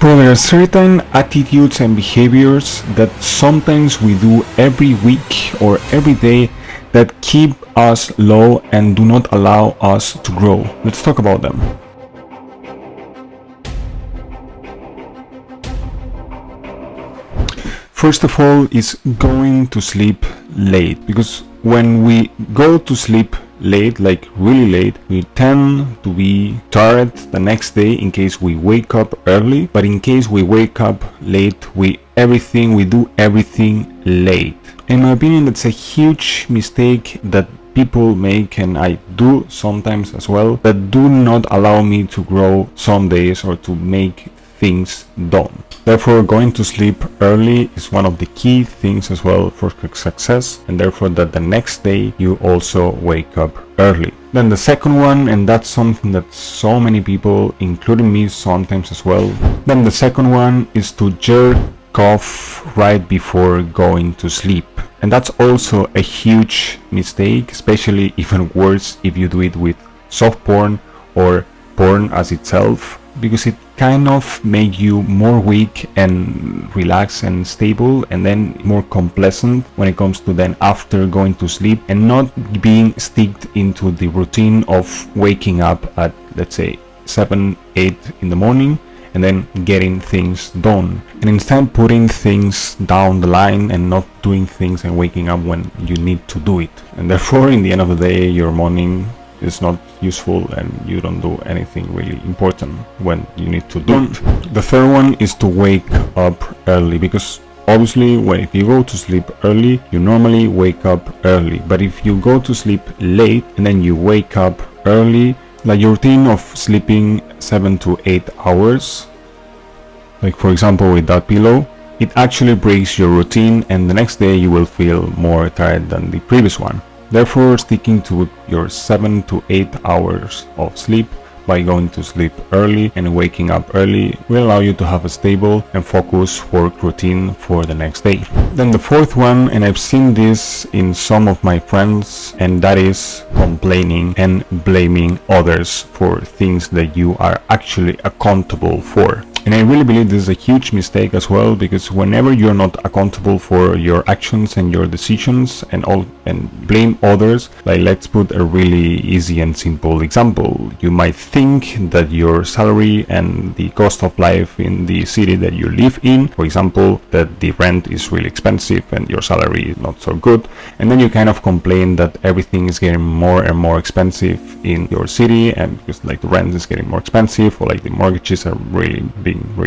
Bro, there are certain attitudes and behaviors that sometimes we do every week or every day that keep us low and do not allow us to grow. Let's talk about them. First of all is going to sleep late, because when we go to sleep late, like really late, we tend to be tired the next day in case we wake up early. But in case we wake up late, we do everything late. In my opinion, that's a huge mistake that people make, and I do sometimes as well, that do not allow me to grow some days or to make things done. Therefore, going to sleep early is one of the key things as well for success, and therefore that the next day you also wake up early. Then the second one, and that's something that so many people, including me sometimes as well, then the second one is to jerk off right before going to sleep. And that's also a huge mistake, especially even worse if you do it with soft porn or porn as itself, because it kind of make you more weak and relaxed and stable, and then more complacent when it comes to then after going to sleep, and not being sticked into the routine of waking up at, let's say, 7-8 in the morning and then getting things done, and instead putting things down the line and not doing things and waking up when you need to do it. And therefore, in the end of the day, your morning is not useful and you don't do anything really important when you need to do it. The third one is to wake up early, because obviously if you go to sleep early, you normally wake up early. But if you go to sleep late and then you wake up early, like your routine of sleeping 7 to 8 hours, like for example with that pillow, it actually breaks your routine, and the next day you will feel more tired than the previous one. Therefore, sticking to your 7 to 8 hours of sleep by going to sleep early and waking up early will allow you to have a stable and focused work routine for the next day. Then the fourth one, and I've seen this in some of my friends, and that is complaining and blaming others for things that you are actually accountable for. And I really believe this is a huge mistake as well, because whenever you're not accountable for your actions and your decisions and blame others, like let's put a really easy and simple example. You might think that your salary and the cost of life in the city that you live in, for example, that the rent is really expensive and your salary is not so good, and then you kind of complain that everything is getting more and more expensive in your city, and because like the rent is getting more expensive, or like the mortgages are really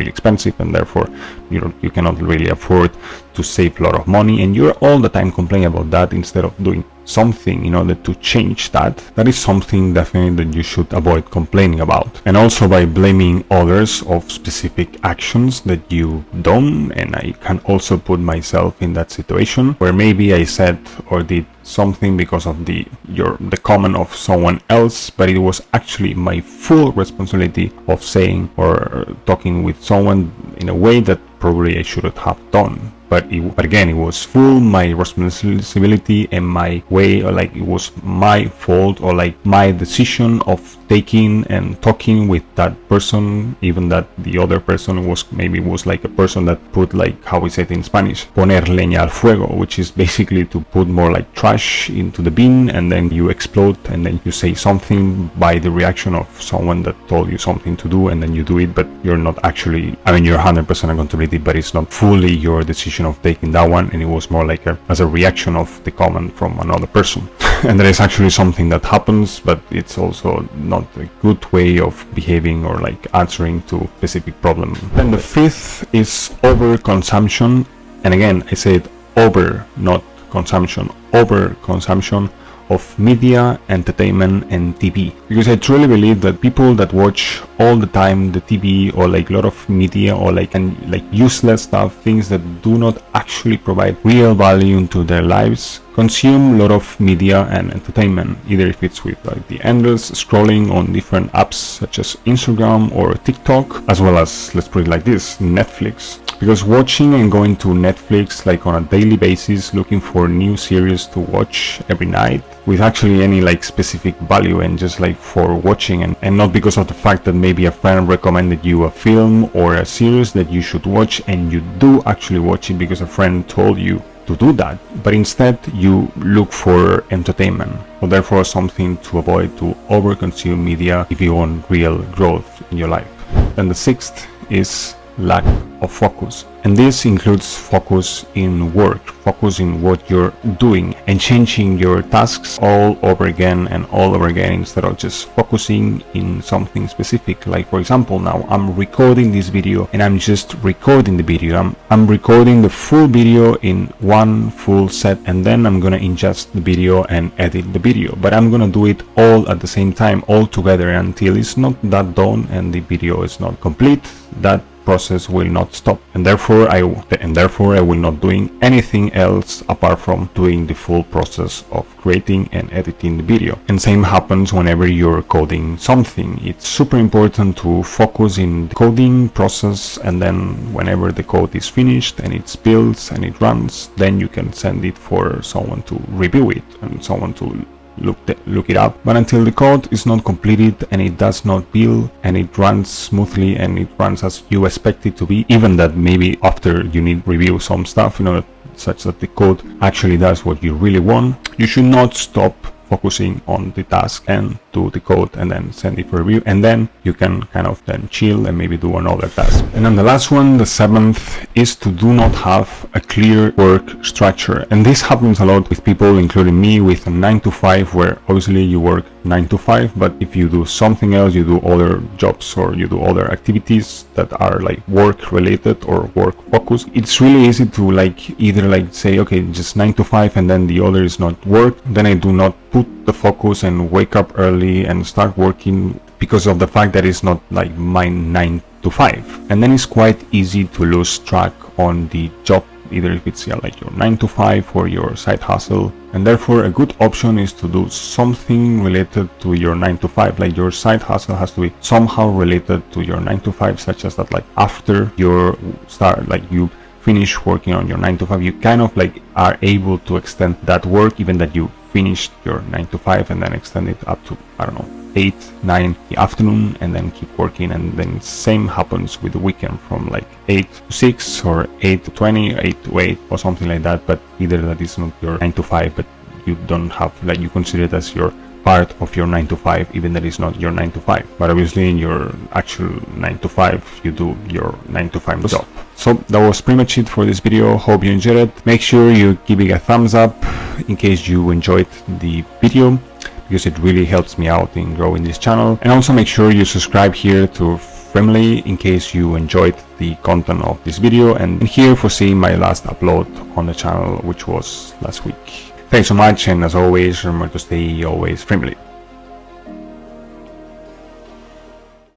expensive, and therefore you cannot really afford to save a lot of money, and you're all the time complaining about that instead of doing something in order to change that. That is something definitely that you should avoid complaining about. And also by blaming others of specific actions that you done, and I can also put myself in that situation where maybe I said or did something because of the comment of someone else, but it was actually my full responsibility of saying or talking with someone in a way that probably I shouldn't have done. But again, it was full my responsibility and my way, or like it was my fault, or like my decision of taking and talking with that person, even that the other person was like a person that put, like how we say it in Spanish, poner leña al fuego, which is basically to put more like trash into the bin, and then you explode, and then you say something by the reaction of someone that told you something to do, and then you do it, but you're not actually, you're 100% accountability, but it's not fully your decision of taking that one, and it was more like as a reaction of the comment from another person. And that is actually something that happens, but it's also not a good way of behaving or like answering to specific problem. Then the fifth is overconsumption, and again I said over, not consumption, overconsumption of media, entertainment and TV, because I truly believe that people that watch all the time the TV or like a lot of media or like useless stuff, things that do not actually provide real value into their lives, consume a lot of media and entertainment, either if it's with like the endless scrolling on different apps such as Instagram or TikTok, as well as, let's put it like this, Netflix. because watching and going to Netflix like on a daily basis, looking for new series to watch every night with actually any like specific value and just like for watching, and not because of the fact that maybe a friend recommended you a film or a series that you should watch and you do actually watch it because a friend told you to do that, but instead you look for entertainment. So therefore something to avoid, to overconsume media if you want real growth in your life. And the sixth is lack of focus, and this includes focus in work, focus in what you're doing, and changing your tasks all over again and all over again instead of just focusing in something specific. Like for example, now I'm recording this video and I'm just recording the video. I'm recording the full video in one full set, and then I'm gonna ingest the video and edit the video, but I'm gonna do it all at the same time, all together, until it's not that done and the video is not complete. That process will not stop, and therefore I will not doing anything else apart from doing the full process of creating and editing the video. And same happens whenever you're coding something. It's super important to focus in the coding process, and then whenever the code is finished and it's built and it runs, then you can send it for someone to review it and someone to look it up. But until the code is not completed and it does not build and it runs smoothly and it runs as you expect it to be, even that maybe after you need review some stuff, such that the code actually does what you really want, you should not stop focusing on the task and do the code and then send it for review, and then you can kind of then chill and maybe do another task. And then the last one, the seventh, is to do not have a clear work structure. And this happens a lot with people, including me, with a 9 to 5, where obviously you work 9 to 5, but if you do something else, you do other jobs or you do other activities that are like work related or work focused, it's really easy to either say, okay, just 9 to 5 and then the other is not work. Then I do not put the focus and wake up early and start working because of the fact that it's not like my 9 to 5. And then it's quite easy to lose track on the job, either if it's like your 9 to 5 or your side hustle. And therefore a good option is to do something related to your 9 to 5. Like your side hustle has to be somehow related to your 9 to 5, such as that like after you finish working on your 9 to 5, you kind of like are able to extend that work, even that you finished your 9 to 5, and then extend it up to, I don't know, 8, 9 in the afternoon, and then keep working. And then same happens with the weekend, from like 8 to 6 or 8 to 20, 8 to 8 or something like that. But either that is not your 9 to 5, but you don't have, like, you consider it as your part of your 9 to 5, even that is not your 9 to 5. But obviously in your actual 9 to 5, you do your 9 to 5 job. So that was pretty much it for this video. Hope you enjoyed it. Make sure you give it a thumbs up in case you enjoyed the video, because it really helps me out in growing this channel. And also make sure you subscribe here to Firmly in case you enjoyed the content of this video, and here for seeing my last upload on the channel, which was last week. Thanks so much, and as always, remember to stay always firmly.